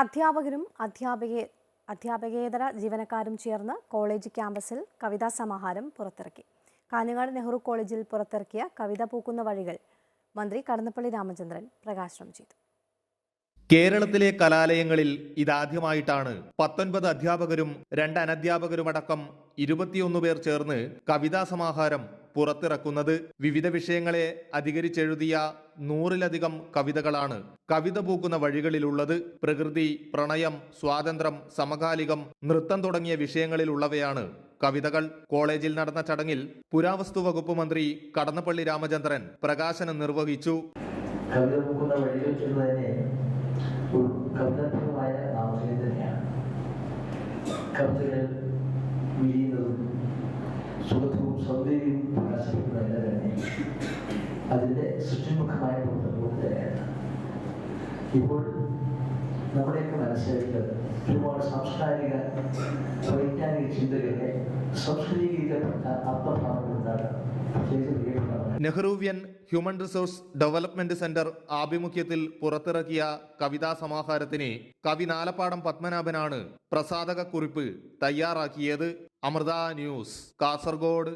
അധ്യാപകരും അധ്യാപകേതര ജീവനക്കാരും ചേർന്ന് കോളേജ് ക്യാമ്പസിൽ കവിതാ സമാഹാരം പുറത്തിറക്കി. കാഞ്ഞങ്ങാട് നെഹ്റു കോളേജിൽ പുറത്തിറക്കിയ കവിത പൂക്കുന്ന വഴികൾ മന്ത്രി കടന്നപ്പള്ളി രാമചന്ദ്രൻ പ്രകാശനം ചെയ്തു. കേരളത്തിലെ കലാലയങ്ങളിൽ ഇതാദ്യമായിട്ടാണ് 19 അധ്യാപകരും 2 അനധ്യാപകരുമടക്കം 21 പേർ ചേർന്ന് കവിതാ സമാഹാരം പുറത്തിറക്കുന്നത്. വിവിധ വിഷയങ്ങളെ അധികരിച്ചെഴുതിയ 100-ലധികം കവിതകളാണ് കവിത പൂക്കുന്ന വഴികളിലുള്ളത്. പ്രകൃതി, പ്രണയം, സ്വാതന്ത്ര്യം, സമകാലികം, നൃത്തം തുടങ്ങിയ വിഷയങ്ങളിലുള്ളവയാണ് കവിതകൾ. കോളേജിൽ നടന്ന ചടങ്ങിൽ പുരാവസ്തു വകുപ്പ് മന്ത്രി കടന്നപ്പള്ളി രാമചന്ദ്രൻ പ്രകാശനം നിർവഹിച്ചു. കവിത പൂക്കുന്ന വഴികൾ എന്നതിനെ ഒരു കവിതാത്മകമായ നാമധേയം തന്നെയാണ്. കവിതകൾ വിരിയുന്നതും സുഖവും സൗന്ദര്യവും പ്രകാശിക്കുന്നതല്ല തന്നെ അതിൻ്റെ സൃഷ്ടിമുഖമായ പ്രവർത്തനവും തന്നെയാണ്. ഇപ്പോൾ നമ്മുടെയൊക്കെ മനസ്സിലാക്കിയത് ഒരുപാട് സാംസ്കാരിക വൈജ്ഞാനിക ചിന്തകളെ സംസ്കൃതീകരിക്കപ്പെട്ട അർത്ഥഭാവങ്ങളുണ്ടാണ്. Nehruvian human resource development centre ആഭിമുഖ്യത്തിൽ പുറത്തിറക്കിയ കവിതാ സമാഹാരത്തിന് കവി നാലപ്പാടം പത്മനാഭനാണ് പ്രസാധക കുറിപ്പ് തയ്യാറാക്കിയത്. അമൃത ന്യൂസ്, കാസർഗോഡ്.